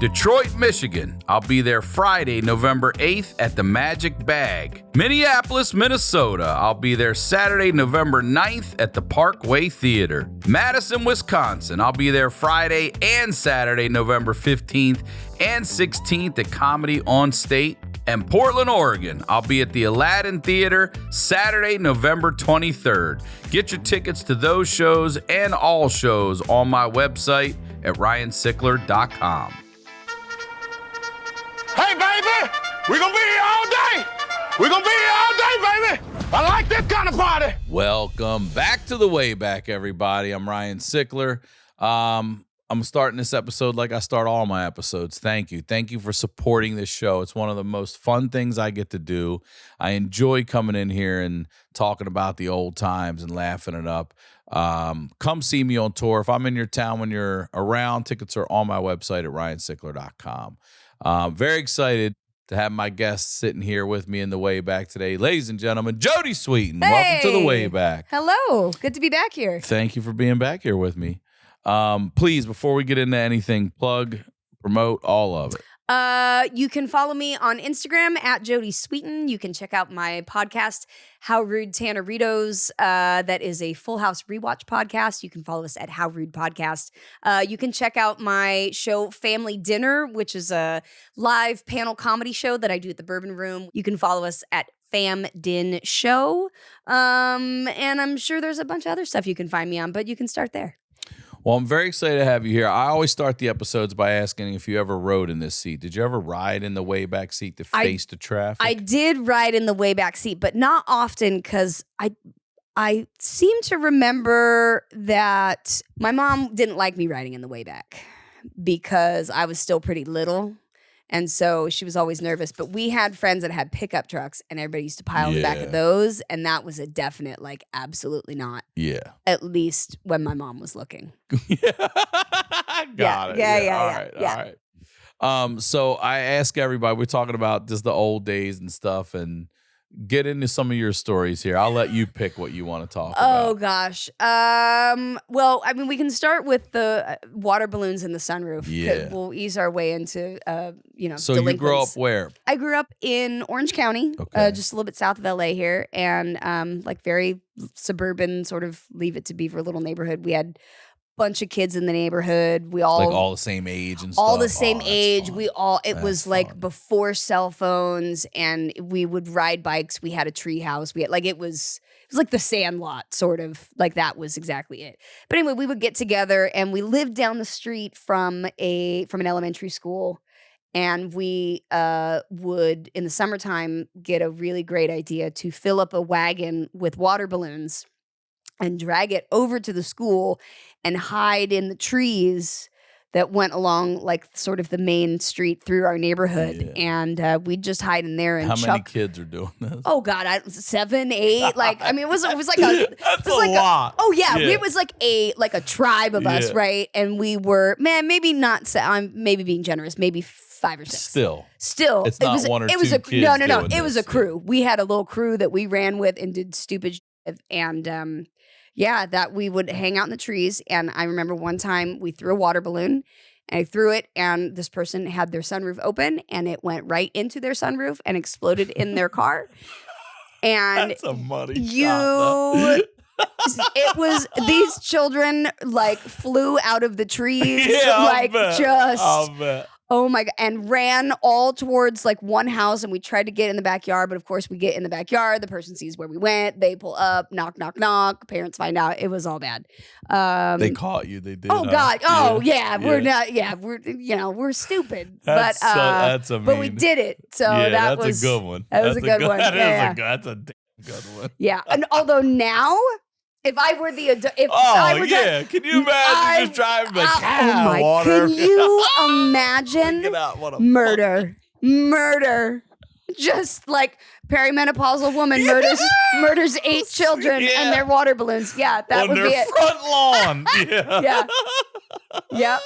Detroit, Michigan. I'll be there Friday, November 8th at the Magic Bag. Minneapolis, Minnesota. I'll be there Saturday, November 9th at the Parkway Theater. Madison, Wisconsin. I'll be there Friday and Saturday, November 15th and 16th at Comedy on State. And Portland, Oregon. I'll be at the Aladdin Theater Saturday, November 23rd. Get your tickets to those shows and all shows on my website at ryansickler.com. Hey, baby, we're going to be here all day. We're going to be here all day, baby. I like this kind of party. Welcome back to the Wayback, everybody. I'm Ryan Sickler. I'm starting this episode like I start all my episodes. Thank you. Thank you for supporting this show. It's one of the most fun things I get to do. I enjoy coming in here and talking about the old times and laughing it up. Come see me on tour. If I'm in your town when you're around, tickets are on my website at ryansickler.com. Very excited to have my guest sitting here with me in the Wayback today. Ladies and gentlemen, Jodie Sweetin. Hey. Welcome to the Wayback. Hello. Good to be back here. Thank you for being back here with me. Please, before we get into anything, plug, promote, all of it. You can follow me on Instagram at Jodie Sweetin. You can check out my podcast, How Rude Tanneritos. That is a Full House rewatch podcast. You can follow us at How Rude Podcast. You can check out my show, Family Dinner, which is a live panel comedy show that I do at the Bourbon Room. You can follow us at Fam Din Show. And I'm sure there's a bunch of other stuff you can find me on, but you can start there. Well, I'm very excited to have you here. I always start the episodes by asking if you ever rode in this seat. Did you ever ride in the Wayback seat to face the traffic? I did ride in the Wayback seat, but not often because I seem to remember that my mom didn't like me riding in the Wayback because I was still pretty little. And so she was always nervous. But we had friends that had pickup trucks, and everybody used to pile in the back of those. And that was a definite, like, absolutely not. Yeah. At least when my mom was looking. Got it. Yeah. All right. So I ask everybody, we're talking about just the old days and stuff, and get into some of your stories here. I'll let you pick what you want to talk about. Oh, gosh. Well, I mean, we can start with the water balloons in the sunroof. Yeah. We'll ease our way into, So you grew up where? I grew up in Orange County, just a little bit south of LA here, and like very suburban, sort of Leave It to Beaver little neighborhood. We had bunch of kids in the neighborhood. We all like all the same age and stuff. All the same age. Fun. It was like before cell phones, and we would ride bikes. We had a tree house. We had it was like the Sandlot, sort of. Like that was exactly it. But anyway, we would get together, and we lived down the street from an elementary school, and we would in the summertime get a really great idea to fill up a wagon with water balloons and drag it over to the school and hide in the trees that went along like sort of the main street through our neighborhood. Yeah. And we'd just hide in there and How many kids are doing this? Oh God, 7, 8. Like, I mean, it was like a That's a lot. It was like a tribe of us, right? And we were, maybe not. I'm maybe being generous, maybe 5 or 6. Still, it's not one or two kids. No. It was a crew. We had a little crew that we ran with and did stupid shit. And that we would hang out in the trees. And I remember one time we threw a water balloon, and I threw it, and this person had their sunroof open, and it went right into their sunroof and exploded in their car. And that's a money shot, it was, these children like flew out of the trees, I'll bet. Oh my God. And ran all towards like one house, and we tried to get in the backyard. But of course we get in the backyard. The person sees where we went. They pull up, knock, knock, knock. Parents find out. It was all bad. They caught you. They did. Oh God. Oh yeah. We're not, we're stupid. That's amazing. But we did it. So that was a good one. That was a good one. That's a good one. Yeah. And although now, if I were the adult, can you imagine just driving water? Can you imagine murder? Just like perimenopausal woman murders 8 children and their water balloons. Yeah, that would be it. On their front lawn. Yeah.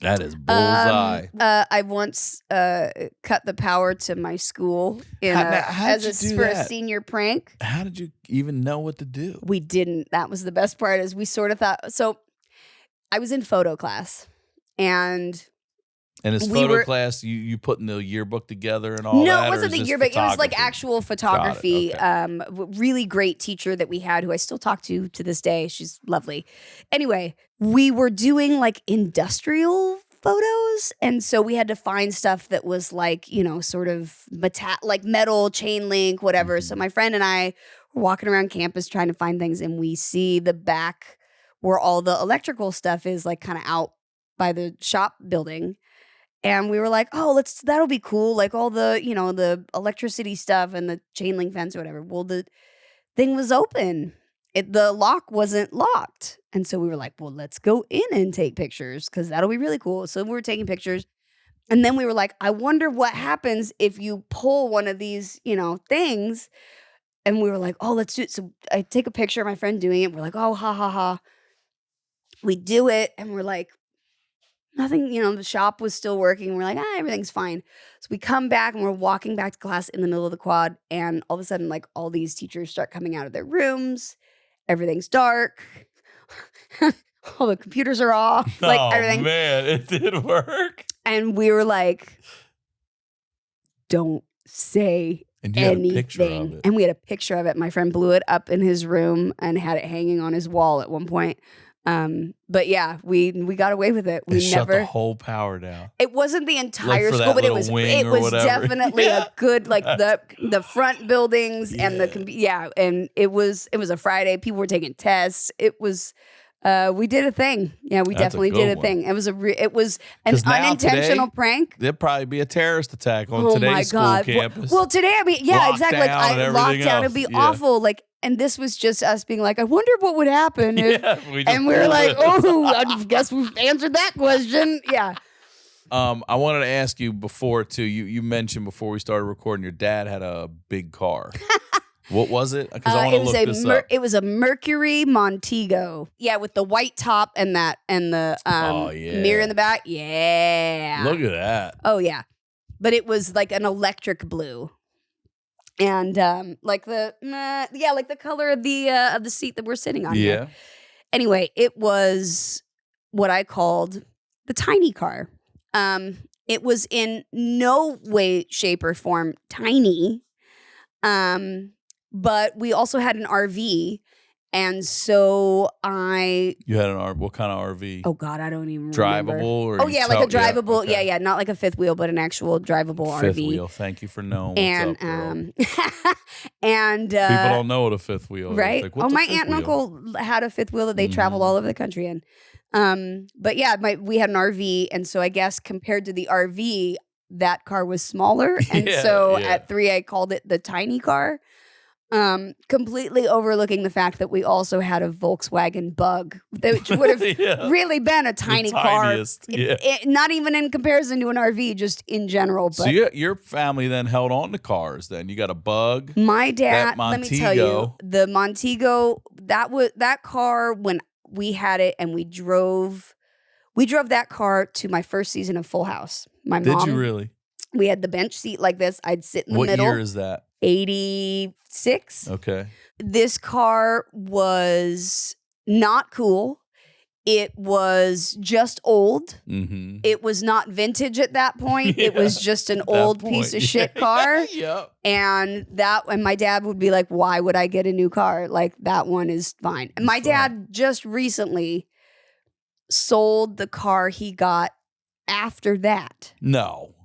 That is bullseye. I once cut the power to my school for a senior prank. How did you even know what to do? We didn't. That was the best part, is we sort of thought. So I was in photo class, and And his photo class, you putting the yearbook together and all that? No, it wasn't the yearbook. It was like actual photography. Okay. Really great teacher that we had who I still talk to this day. She's lovely. Anyway, we were doing like industrial photos. And so we had to find stuff that was like, you know, sort of like metal, chain link, whatever. Mm-hmm. So my friend and I were walking around campus trying to find things, and we see the back where all the electrical stuff is, like kind of out by the shop building. And we were like, oh, that'll be cool. Like all the, you know, the electricity stuff and the chain link fence or whatever. Well, the thing was open. The lock wasn't locked. And so we were like, well, let's go in and take pictures because that'll be really cool. So we were taking pictures. And then we were like, I wonder what happens if you pull one of these, you know, things. And we were like, oh, let's do it. So I take a picture of my friend doing it. We're like, oh, ha, ha, ha. We do it. And we're like, nothing, you know, the shop was still working. We're like, everything's fine. So we come back and we're walking back to class in the middle of the quad. And all of a sudden, like all these teachers start coming out of their rooms. Everything's dark. All the computers are off. Like everything. Man, it did work. And we were like, don't say and you anything. Had a picture of it. And we had a picture of it. My friend blew it up in his room and had it hanging on his wall at one point. But yeah, we got away with it. We shut the whole power down. It wasn't the entire for school, but it was whatever. definitely a good, like the front buildings and the and it was a Friday. People were taking tests. It was we did a thing. Yeah, we definitely did a thing. It was an unintentional prank. There'd probably be a terrorist attack on today's school campus. Well, today, I mean, yeah, exactly. Like lockdown, it'd be awful. Like, and this was just us being like, I wonder what would happen if, and we were like, oh, I guess we've answered that question. Yeah. I wanted to ask you before too. You mentioned before we started recording, your dad had a big car. What was it? Because I want to look this up. It was a Mercury Montego. Yeah, with the white top and the mirror in the back. Yeah. Look at that. Oh yeah, but it was like an electric blue. And like the color of the seat that we're sitting on. Yeah. Here. Anyway, it was what I called the tiny car. It was in no way, shape, or form tiny. But we also had an RV, and so you had an RV. What kind of RV? Oh God, I don't even remember. Drivable or like a drivable. Yeah, okay. Not like a fifth wheel, but an actual drivable RV. Fifth wheel. Thank you for knowing. And what's up, and people don't know what a fifth wheel right? is. Like, my aunt and uncle had a fifth wheel that they traveled all over the country in. But yeah, we had an RV, and so I guess compared to the RV, that car was smaller, and at 3 I called it the tiny car. Completely overlooking the fact that we also had a Volkswagen Bug, which would have really been a tiny car. Not even in comparison to an RV, just in general. But so your family then held on to cars. Then you got a Bug. My dad. Let me tell you, the Montego. That car when we had it, and we drove that car to my first season of Full House. My mom. Did you really? We had the bench seat like this. I'd sit in the middle. What year is that? 86. Okay. This car was not cool. It was just old. Mm-hmm. It was not vintage at that point. It was just an old piece of shit car. Yep. And my dad would be like, why would I get a new car? Like, that one is fine. And my dad just recently sold the car he got after that. No.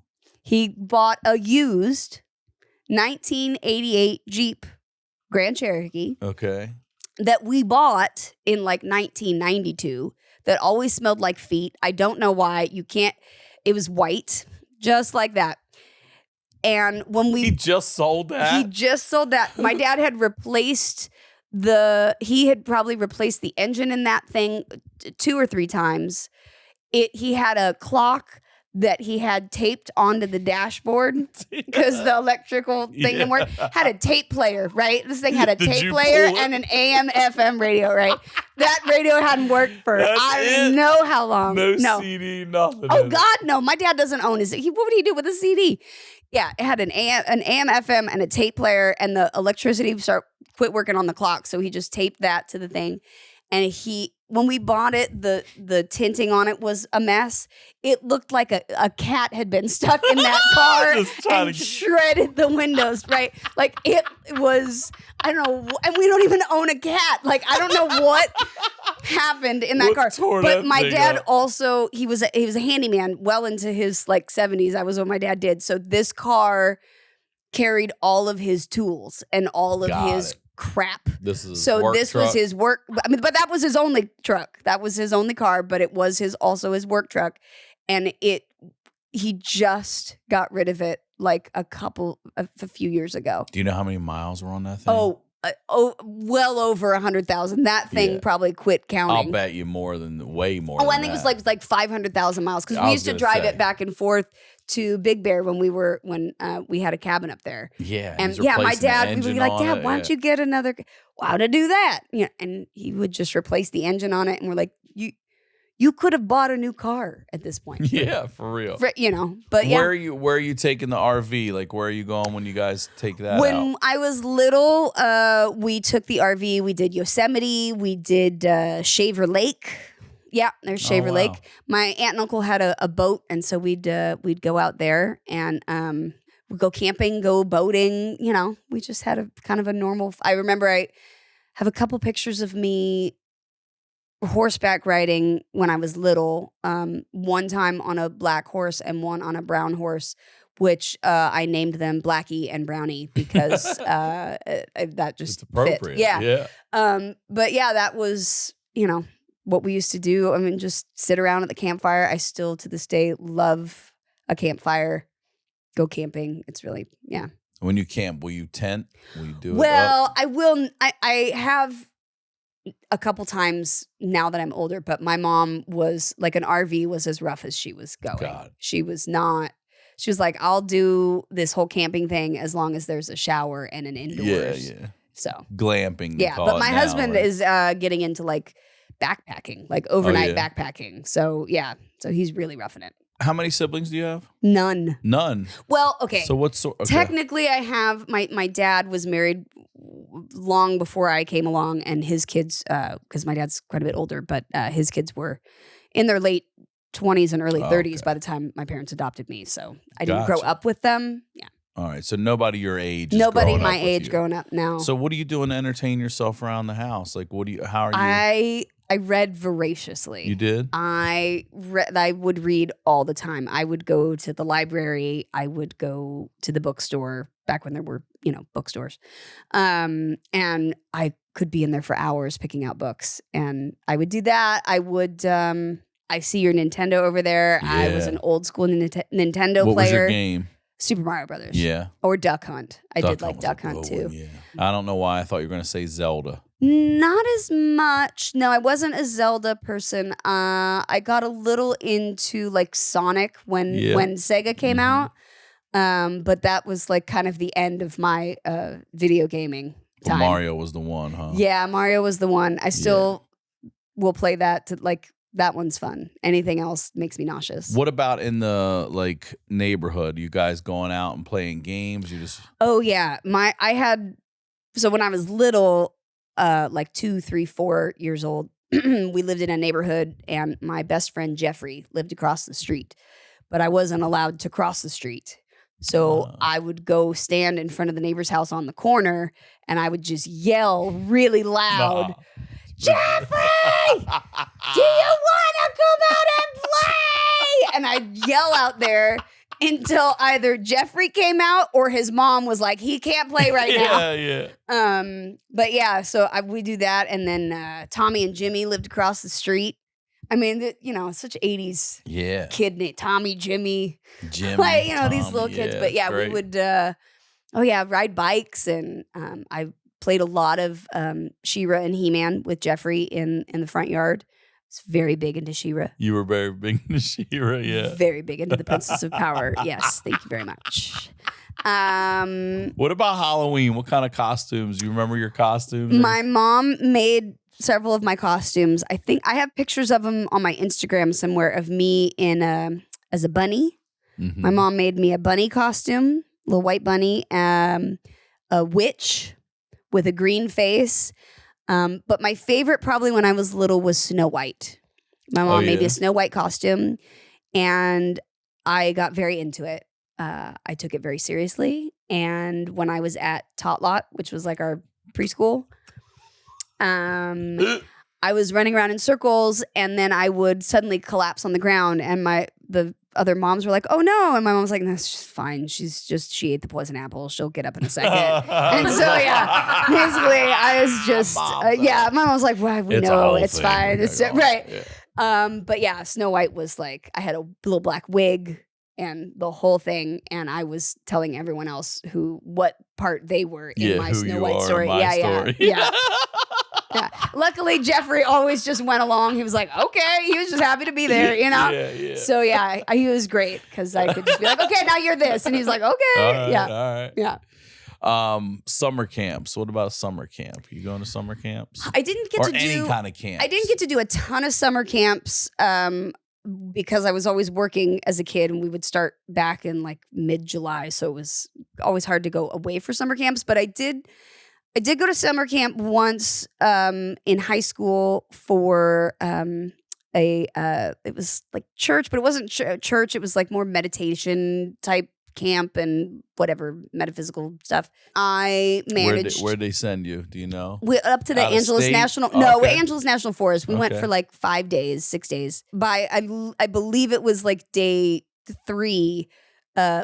He bought a used 1988 Jeep Grand Cherokee. Okay. That we bought in like 1992 that always smelled like feet. I don't know why. It was white, just like that. And when he just sold that. My dad had probably replaced the engine in that thing 2 or 3 times. He had a clock that he had taped onto the dashboard because the electrical thing didn't work. Had a tape player, right? This thing had a tape player and an AM FM radio, right? That radio hadn't worked for I don't know how long. No CD, nothing. Oh God, no! My dad doesn't own his. What would he do with a CD? Yeah, it had an AM FM and a tape player, and the electricity quit working on the clock, so he just taped that to the thing. And when we bought it, the tinting on it was a mess. It looked like a cat had been stuck in that car and shredded the windows, right? Like it was, I don't know, and we don't even own a cat. Like I don't know what happened in that car. But my dad also, he was a handyman well into his like 70s. That was what my dad did. So this car carried all of his tools and all of his crap. This was his work. I mean, but that was his only truck. That was his only car, but it was also his work truck. And he just got rid of it like a few years ago. Do you know how many miles were on that thing? Well over 100,000. That thing probably quit counting. I'll bet you way more. I think it was like 500,000 miles because we used to drive it back and forth to Big Bear when we had a cabin up there. Yeah, and my dad, we would be like, Dad, why don't you get another? How to do that? Yeah, and he would just replace the engine on it, and we're like, you could have bought a new car at this point. Yeah, for real. But yeah. Where are you taking the RV? Like, where are you going when you guys take that out? When I was little, we took the RV. We did Yosemite. We did Shaver Lake. Yeah, there's Shaver Lake. My aunt and uncle had a boat, and so we'd go out there and we'd go camping, go boating. We just had a kind of a normal. I remember I have a couple pictures of me horseback riding when I was little. One time on a black horse and one on a brown horse, which I named them Blackie and Brownie because that just it's appropriate. Fit. Yeah. But yeah, that was what we used to do. I mean, just sit around at the campfire. I still to this day love a campfire. Go camping. It's really When you camp, will you tent? Will you do it? Well, I will. I have a couple times now that I'm older, but my mom was like an RV was as rough as she was going. God. She was like, I'll do this whole camping thing as long as there's a shower and an indoors. Yeah. So glamping. Yeah, but my husband is getting into like backpacking, like overnight backpacking. So yeah, so he's really roughing it. How many siblings do you have? None. Well, okay. So what's technically I have my dad was married long before I came along, and his kids, because my dad's quite a bit older, but his kids were in their late 20s and early 30s by the time my parents adopted me. So I didn't grow up with them. Yeah. All right. So nobody your age. Nobody my age growing up now. So what are you doing to entertain yourself around the house? Like, how are you? I read voraciously. You did? I would read all the time. I would go to the library. I would go to the bookstore back when there were, bookstores. And I could be in there for hours picking out books. And I would do that. I would, I see your Nintendo over there. Yeah. I was an old school Nintendo player. What was your game? Super Mario Brothers. Yeah. Or Duck Hunt. I did like Duck Hunt too. Yeah. I don't know why I thought you were going to say Zelda. Not as much. No, I wasn't a Zelda person. I got a little into like Sonic when Sega came out. But that was like kind of the end of my video gaming time. Well, Mario was the one, huh? Yeah, Mario was the one. I still will play that to like that one's fun. Anything else makes me nauseous. What about in the like neighborhood? You guys going out and playing games? You just Oh yeah. So when I was little, like 2, 3, 4 years old, we lived in a neighborhood and my best friend Jeffrey lived across the street. But I wasn't allowed to cross the street. So I would go stand in front of the neighbor's house on the corner and I would just yell really loud, Jeffrey, do you want to come out and play? And I'd yell out there until either Jeffrey came out or his mom was like, he can't play right now. Yeah. But yeah, so we do that. And then Tommy and Jimmy lived across the street. I mean, such 80s kid named Tommy, Jimmy, like, these little kids. But yeah, we would, ride bikes. And I played a lot of She-Ra and He-Man with Jeffrey in the front yard. I was very big into She-Ra. You were very big into She-Ra, yeah. Very big into the Princess of Power. Yes, thank you very much. What about Halloween? What kind of costumes? You remember your costumes? My mom made several of my costumes. I think I have pictures of them on my Instagram somewhere of me as a bunny. Mm-hmm. My mom made me a bunny costume, little white bunny, a witch with a green face, But my favorite probably when I was little was Snow White. My mom made me a Snow White costume, and I got very into it. I took it very seriously. And when I was at Tot Lot, which was like our preschool, I was running around in circles, and then I would suddenly collapse on the ground, and the other moms were like, "Oh no!" And my mom was like, "That's just fine. She ate the poison apple. She'll get up in a second." And so basically, I was just my mom was like, "Well, we know it's fine. It's right." Yeah. But yeah, Snow White was like, I had a little black wig and the whole thing, and I was telling everyone else what part they were in my Snow White story. Yeah. Luckily, Jeffrey always just went along. He was like, okay. He was just happy to be there, you know? Yeah. So, he was great because I could just be like, okay, now you're this. And he's like, okay. All right. Yeah. Summer camps. What about summer camp? You going to summer camps? I didn't get to do any kind of camp. I didn't get to do a ton of summer camps because I was always working as a kid, and we would start back in like mid-July. So it was always hard to go away for summer camps. But I did go to summer camp once in high school for it was like church, but it wasn't church. It was like more meditation type camp and whatever metaphysical stuff. I managed. Where'd they send you? Do you know? Up to the Angeles National. Angeles National Forest. We went for like 5 days, 6 days. By I believe it was like day 3.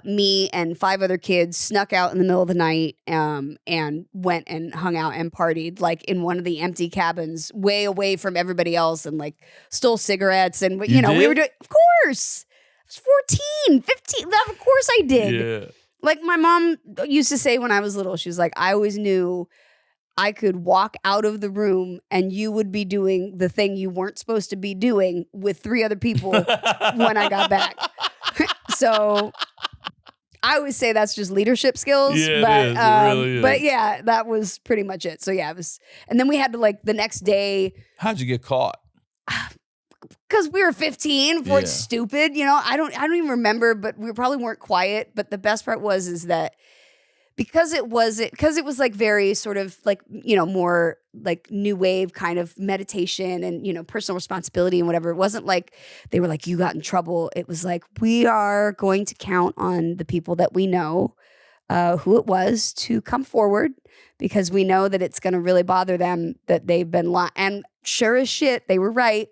Me and 5 other kids snuck out in the middle of the night and went and hung out and partied like in one of the empty cabins way away from everybody else, and like stole cigarettes, and we were doing, of course. I was 14, 15. Of course I did. Yeah. Like my mom used to say when I was little, she was like, I always knew I could walk out of the room and you would be doing the thing you weren't supposed to be doing with 3 other people when I got back. So I always say that's just leadership skills. Yeah, but, it is. It really is. But yeah, that was pretty much it. So yeah, it was, and then we had to like the next day. How'd you get caught? Because we were 15, it's stupid. I don't even remember, but we probably weren't quiet. But the best part is that because it was like very sort of like, more like new wave kind of meditation and, personal responsibility and whatever. It wasn't like they were like, you got in trouble. It was like, we are going to count on the people that we know who it was to come forward, because we know that it's going to really bother them that they've been lying. And sure as shit, they were right.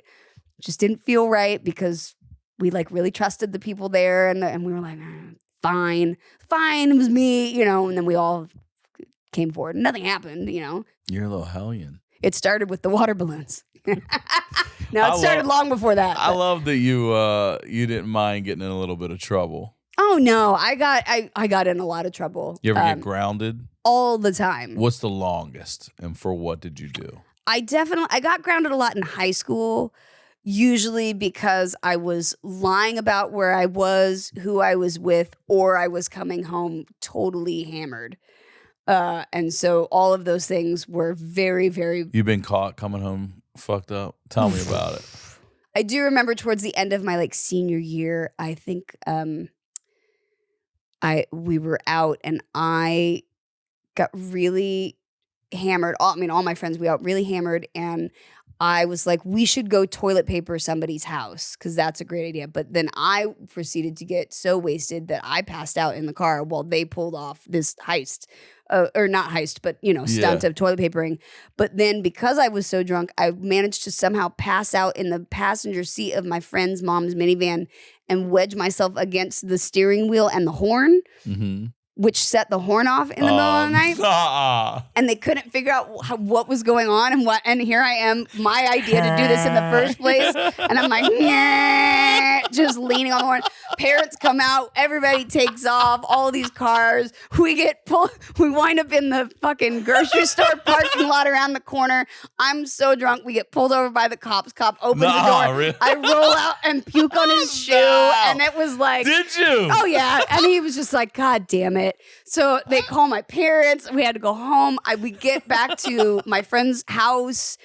Just didn't feel right because we like really trusted the people there, and we were like, fine, it was me, and then we all came forward. Nothing happened, You're a little hellion. It started with the water balloons. No, it started long before that. I love that you didn't mind getting in a little bit of trouble. Oh no, I got in a lot of trouble. You ever get grounded? All the time. What's the longest, and for what did you do? I got grounded a lot in high school. Usually because I was lying about where I was, who I was with, or I was coming home totally hammered. And so all of those things were very, very... You've been caught coming home fucked up? Tell me about it. I do remember towards the end of my like senior year, I think we were out and I got really hammered. All my friends, we got really hammered, and I was like, we should go toilet paper somebody's house because that's a great idea. But then I proceeded to get so wasted that I passed out in the car while they pulled off this heist. Or not heist, but, stunt of toilet papering. But then because I was so drunk, I managed to somehow pass out in the passenger seat of my friend's mom's minivan and wedge myself against the steering wheel and the horn. Mm-hmm. Which set the horn off in the middle of the night. And they couldn't figure out what was going on and here I am, my idea to do this in the first place. And I'm like, nah, just leaning on the horn. Parents come out, everybody takes off, all these cars. We wind up in the fucking grocery store parking lot around the corner. I'm so drunk, we get pulled over by the cops. Cop opens the door. Really? I roll out and puke on his shoe. And it was like... Did you? Oh, yeah. And he was just like, God damn it. So they call my parents. We had to go home. We get back to my friend's house.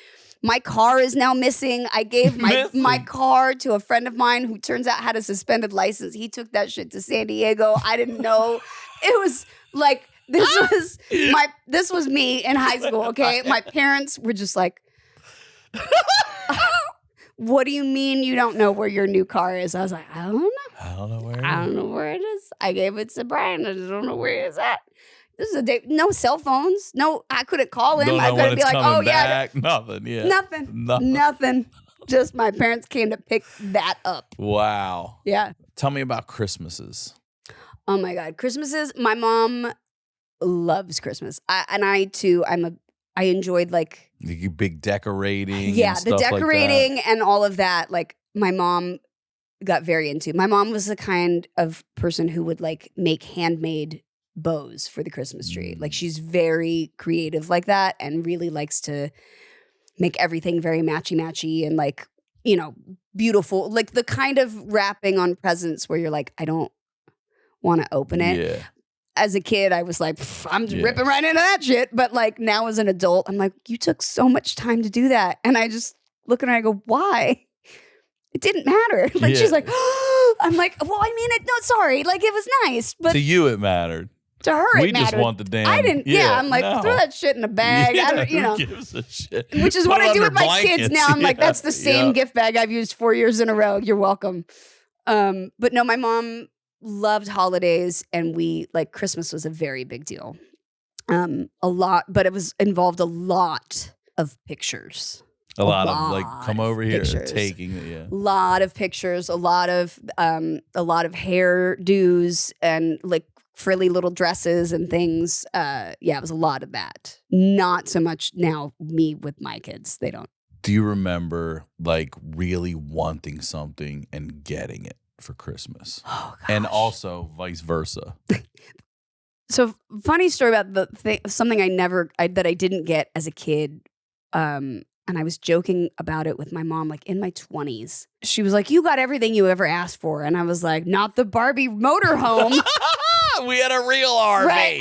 My car is now missing. I gave my car to a friend of mine who turns out had a suspended license. He took that shit to San Diego. I didn't know. It was like This was me in high school, okay? My parents were just like, what do you mean you don't know where your new car is? I was like, I don't know. I don't know where. I don't know where it is. I gave it to Brian. I just don't know where it's at. This is a day. No cell phones. No, I couldn't call him. I couldn't be like, oh yeah, nothing. Yeah, nothing. Just my parents came to pick that up. Wow. Yeah. Tell me about Christmases. Oh my God, Christmases. My mom loves Christmas. I too. I enjoyed like the big decorating. Yeah, and stuff the decorating like and all of that. Like my mom got very into. My mom was the kind of person who would like make handmade bows for the Christmas tree. Like she's very creative like that and really likes to make everything very matchy and like, you know, beautiful. Like the kind of wrapping on presents where you're like, I don't want to open it. Yeah. As a kid, I was like, I'm just ripping right into that shit. But like now as an adult, I'm like, you took so much time to do that. And I just look at her and I go, why? It didn't matter. Like she's like, oh. I'm like, well, I mean, sorry. Like it was nice. But to you, it mattered. To her, we it mattered. just want the damn. I didn't. Yeah, I'm like, no. throw that shit in a bag. Yeah, I don't, you know, who gives a shit? Which is Put what it I do under with my kids blankets. now. I'm like, that's the same gift bag I've used 4 years in a row. You're welcome. But no, my mom loved holidays, and we like Christmas was a very big deal. A lot, but it was involved a lot of pictures. A lot of like, come over here, pictures. taking it. Yeah. A lot of pictures, a lot of hairdos and like frilly little dresses and things. Yeah, it was a lot of that. Not so much now me with my kids. They don't. Do you remember like really wanting something and getting it for Christmas? Oh, gosh. And also vice versa. So funny story about something that I didn't get as a kid. And I was joking about it with my mom, like in my 20s. She was like, you got everything you ever asked for. And I was like, not the Barbie motorhome. We had a real RV. Right.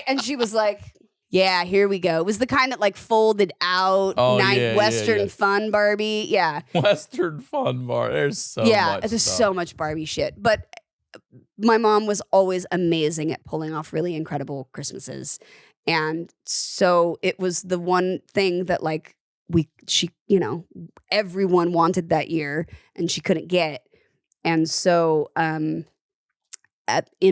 And she was like, yeah, here we go. It was the kind that like folded out, Western fun Barbie. Yeah. Western fun bar. There's so much there's stuff. so much Barbie shit. But my mom was always amazing at pulling off really incredible Christmases. And so it was the one thing that like, everyone wanted that year and she couldn't get. And so in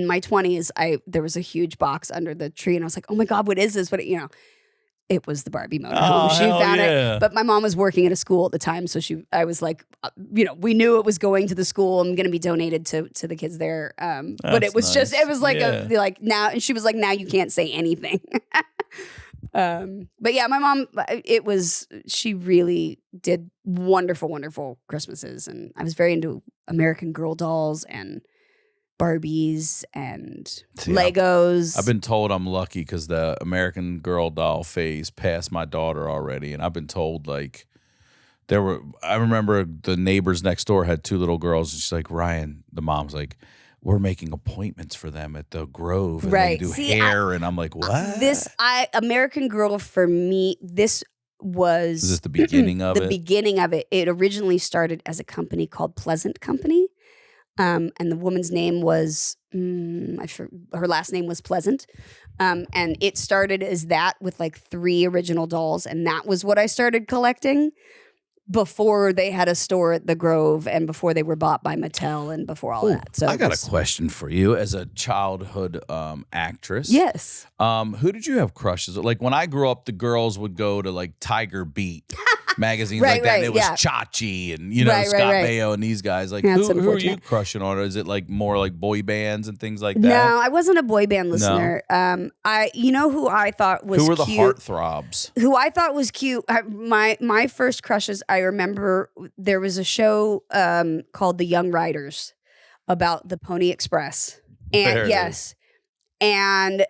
my 20s, there was a huge box under the tree and I was like, oh my God, what is this? It was the Barbie motorhome. She found it. But my mom was working at a school at the time. So I was like, we knew it was going to the school. I'm going to be donated to the kids there. But it was nice. it was like now, and she was like, now you can't say anything. But yeah, my mom, she really did wonderful, wonderful Christmases. And I was very into American Girl dolls and Barbies and Legos. I've been told I'm lucky because the American Girl doll phase passed my daughter already. And I've been told like I remember the neighbors next door had two little girls. And she's like, Ryan, the mom's like, we're making appointments for them at the Grove and they do hair. And I'm like, what? American Girl for me, this was... Is this the beginning of it? The beginning of it. It originally started as a company called Pleasant Company. And the woman's name was... her last name was Pleasant. And it started as that with like 3 original dolls. And that was what I started collecting before they had a store at the Grove and before they were bought by Mattel and before all that. So I got a question for you as a childhood actress. Yes. Who did you have crushes? Like when I grew up, the girls would go to like Tiger Beat magazines like that. And it was Chachi and Scott Baio and these guys. Like who are you crushing on? Or is it like more like boy bands and things like that? No, I wasn't a boy band listener. No. Who I thought was cute. Who were the heartthrobs? Who I thought was cute. My first crushes, I remember there was a show called The Young Riders about the Pony Express. And and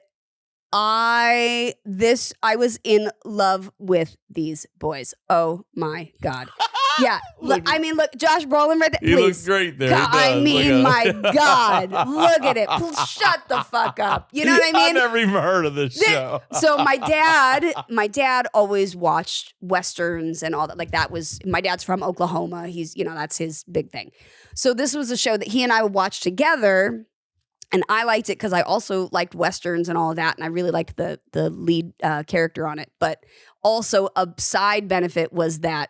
I was in love with these boys. Oh my God. Yeah. Look, Josh Brolin right there. He looks great there. God, my God. Look at it. Shut the fuck up. You know what I mean? I've never even heard of this show. So my dad always watched Westerns and all that. Like my dad's from Oklahoma. He's, that's his big thing. So this was a show that he and I would watch together. And I liked it because I also liked Westerns and all of that. And I really liked the lead character on it. But also a side benefit was that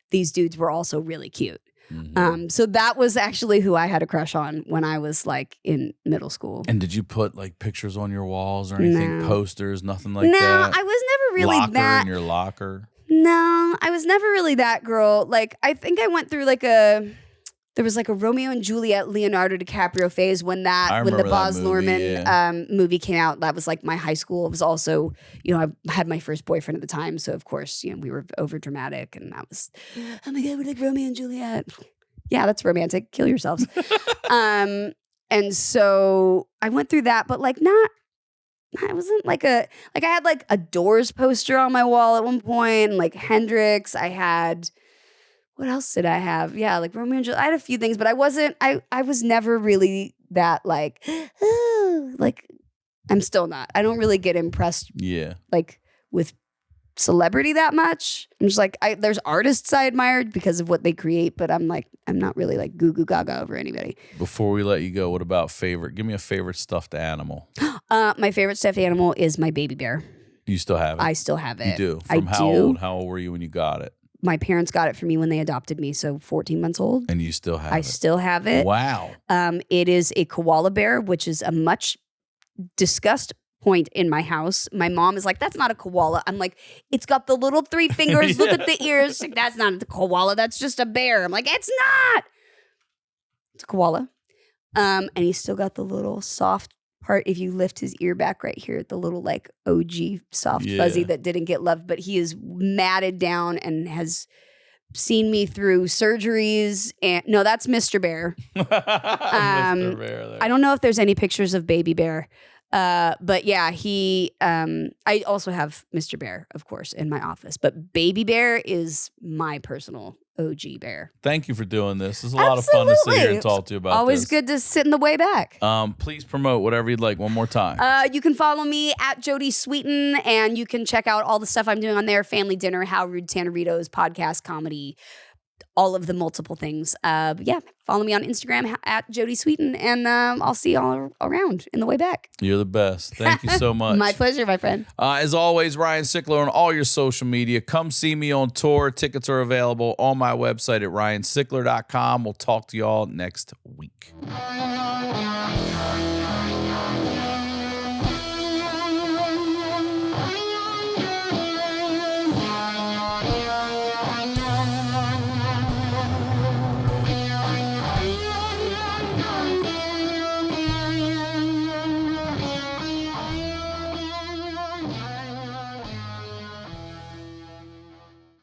these dudes were also really cute. Mm-hmm. So that was actually who I had a crush on when I was like in middle school. And did you put like pictures on your walls or anything? No. Posters, nothing like No, that? I was never really locker that. in your locker? No, I was never really that girl. Like, I think I went through there was like a Romeo and Juliet Leonardo DiCaprio phase when the Baz Luhrmann movie came out. That was like my high school. It was also, I had my first boyfriend at the time. So of course, we were over dramatic, and that was, oh my God, we're like Romeo and Juliet. Yeah, that's romantic. Kill yourselves. And so I went through that, but like I wasn't I had like a Doors poster on my wall at one point, and like Hendrix. I had, what else did I have? Yeah, like Romeo and Juliet. I had a few things, but I was never really that like, oh, like, I'm still not. I don't really get impressed like with celebrity that much. I'm just like, there's artists I admired because of what they create, but I'm not really like goo goo gaga over anybody. Before we let you go, what about favorite? Give me a favorite stuffed animal. My favorite stuffed animal is my baby bear. You still have it? I still have it. You do? From how old? How old were you when you got it? My parents got it for me when they adopted me, so 14 months old. And you still have it? I still have it. Wow. It is a koala bear, which is a much discussed point in my house. My mom is like, that's not a koala. I'm like, it's got the little 3 fingers. Look at the ears. Like, that's not a koala. That's just a bear. I'm like, it's not. It's a koala. And he's still got the little soft part. If you lift his ear back right here, the little like OG soft fuzzy that didn't get loved, but he is matted down and has seen me through surgeries. And no, that's Mr. Bear. Mr. Bear there. I don't know if there's any pictures of Baby Bear. But yeah, I also have Mr. Bear, of course, in my office, but Baby Bear is my personal OG bear. Thank you for doing this. It's a lot of fun to sit here and talk to you about Always this. good to sit in the way back. Please promote whatever you'd like one more time. You can follow me at Jodie Sweetin, and you can check out all the stuff I'm doing on there. Family Dinner, How Rude Tanneritos, podcast, comedy, all of the multiple things. Yeah, follow me on Instagram at Jodie Sweetin, and I'll see you all around in the way back. You're the best. Thank you so much. My pleasure, my friend. As always, Ryan Sickler on all your social media. Come see me on tour. Tickets are available on my website at ryansickler.com. We'll talk to y'all next week.